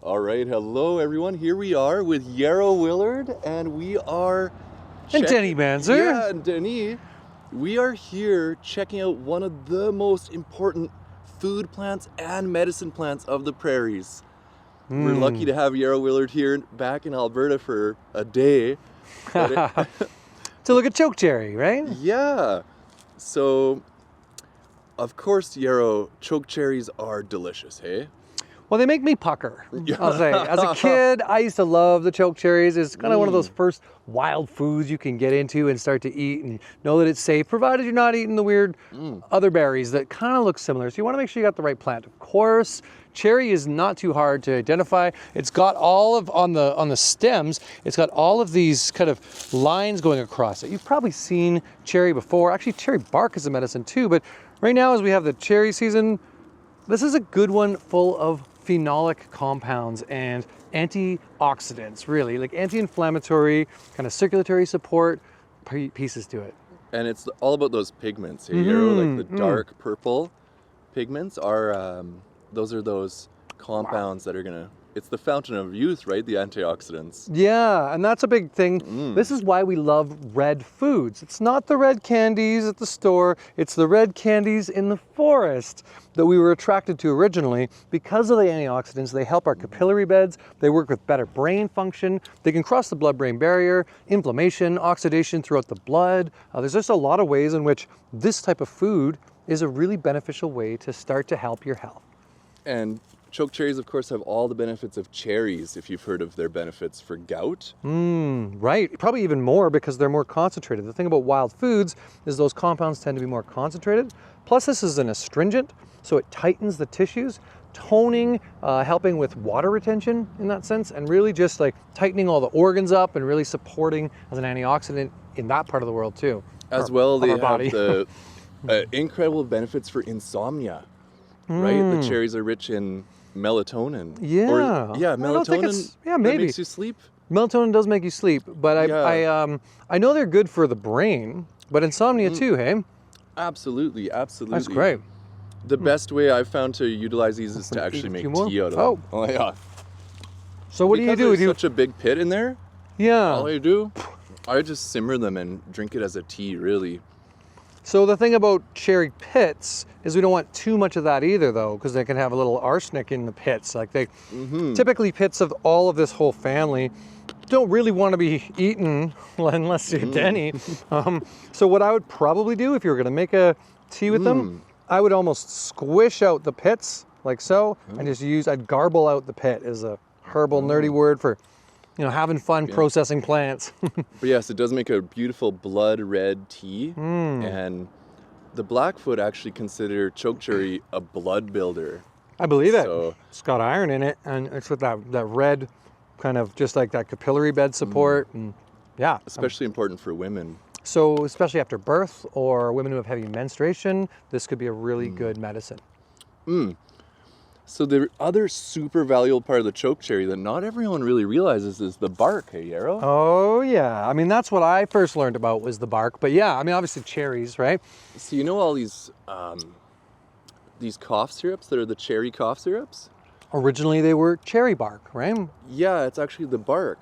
All right, hello everyone. Here we are with Yarrow Willard, and we are... And Denis Manzer. Yeah, and Denis. We are here checking out one of the most important food plants and medicine plants of the prairies. We're lucky to have Yarrow Willard here back in Alberta for a day. To look at chokecherry, right? Yeah. So, of course, Yarrow, chokecherries are delicious, hey? Well, they make me pucker, I'll say. As a kid, I used to love the chokecherries. It's kind of one of those first wild foods you can get into and start to eat and know that it's safe, provided you're not eating the weird other berries that kind of look similar. So you want to make sure you got the right plant. Of course, cherry is not too hard to identify. It's got all of, on the stems, it's got all of these kind of lines going across it. You've probably seen cherry before. Actually, cherry bark is a medicine too, but right now as we have the cherry season, this is a good one full of phenolic compounds and antioxidants, really, like anti-inflammatory, kind of circulatory support pieces to it. And it's all about those pigments, hey, Yarrow, like the dark purple pigments are, those are those compounds that are gonna, it's the fountain of youth, right? The antioxidants. Yeah, and that's a big thing. This is why we love red foods. It's not the red candies at the store, it's the red candies in the forest that we were attracted to originally because of the antioxidants. They help our capillary beds, they work with better brain function, they can cross the blood-brain barrier, inflammation, oxidation throughout the blood. There's just a lot of ways in which this type of food is a really beneficial way to start to help your health. And chokecherries, of course, have all the benefits of cherries, if you've heard of their benefits for gout. Right, probably even more because they're more concentrated. The thing about wild foods is those compounds tend to be more concentrated. Plus this is an astringent, so it tightens the tissues, toning, helping with water retention in that sense, and really just like tightening all the organs up and really supporting as an antioxidant in that part of the world too. As well, they have the incredible benefits for insomnia, right? The cherries are rich in melatonin. Yeah. Or, yeah, melatonin yeah, maybe. That makes you sleep. Melatonin does make you sleep, but I know they're good for the brain, but insomnia too, hey? Absolutely, absolutely. That's great. The best way I've found to utilize these is to actually make tea out of them. Oh yeah. So what do you do? There's such a big pit in there. Yeah. All I do, I just simmer them and drink it as a tea, really. So the thing about cherry pits is we don't want too much of that either, though, because they can have a little arsenic in the pits. Like they, typically pits of all of this whole family don't really want to be eaten unless you're Denis. So what I would probably do if you were going to make a tea with them, I would almost squish out the pits like so, and just use, I'd garble out the pit is a herbal nerdy word for, you know, having fun processing plants. But yes, it does make a beautiful blood red tea. And the Blackfoot actually consider chokecherry a blood builder. I believe it. So, it's got iron in it, and it's with that red kind of just like that capillary bed support. And yeah. Especially important for women. So especially after birth or women who have heavy menstruation, this could be a really good medicine. So the other super valuable part of the chokecherry that not everyone really realizes is the bark, hey Yarrow? Oh yeah, I mean that's what I first learned about was the bark, but yeah, I mean obviously cherries, right? So you know all these cough syrups that are the cherry cough syrups? Originally they were cherry bark, right? Yeah, it's actually the bark.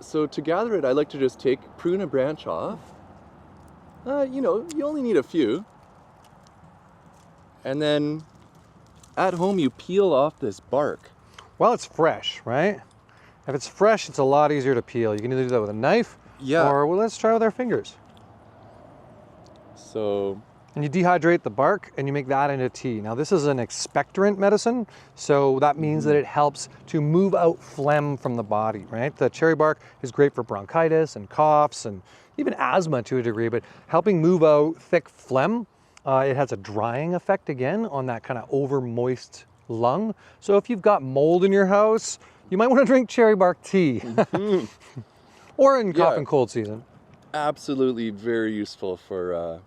So to gather it, I like to just prune a branch off. You know, you only need a few. And then at home, you peel off this bark. Well, it's fresh, right? If it's fresh, it's a lot easier to peel. You can either do that with a knife, or well, let's try with our fingers. So, and you dehydrate the bark and you make that into tea. Now, this is an expectorant medicine, so that means that it helps to move out phlegm from the body, right? The cherry bark is great for bronchitis and coughs and even asthma to a degree, but helping move out thick phlegm. It has a drying effect again on that kind of over moist lung. So if you've got mold in your house, you might want to drink cherry bark tea. Or in cough and cold season. Absolutely very useful for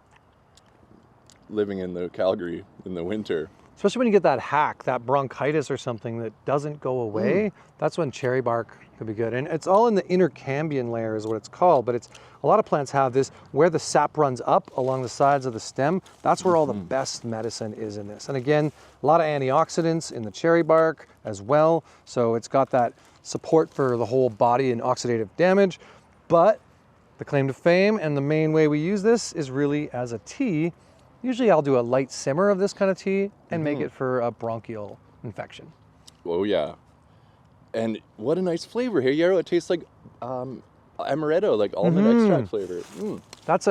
living in the Calgary in the winter. Especially when you get that hack, that bronchitis or something that doesn't go away, that's when cherry bark could be good. And it's all in the intercambion layer is what it's called, but it's a lot of plants have this where the sap runs up along the sides of the stem. That's where all the best medicine is in this. And again, a lot of antioxidants in the cherry bark as well. So it's got that support for the whole body and oxidative damage. But the claim to fame and the main way we use this is really as a tea. Usually I'll do a light simmer of this kind of tea and make it for a bronchial infection. Oh yeah. And what a nice flavor here, Yarrow. It tastes like amaretto, like almond extract flavor. That's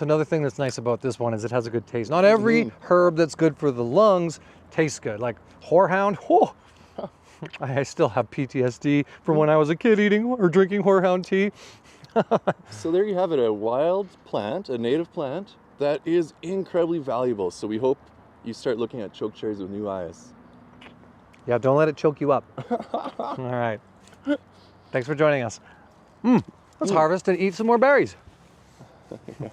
another thing that's nice about this one is it has a good taste. Not every herb that's good for the lungs tastes good. Like horehound, I still have PTSD from when I was a kid eating or drinking horehound tea. So there you have it, a wild plant, a native plant that is incredibly valuable. So we hope you start looking at chokecherries with new eyes. Yeah, don't let it choke you up. All right. Thanks for joining us. Let's harvest and eat some more berries. Yeah.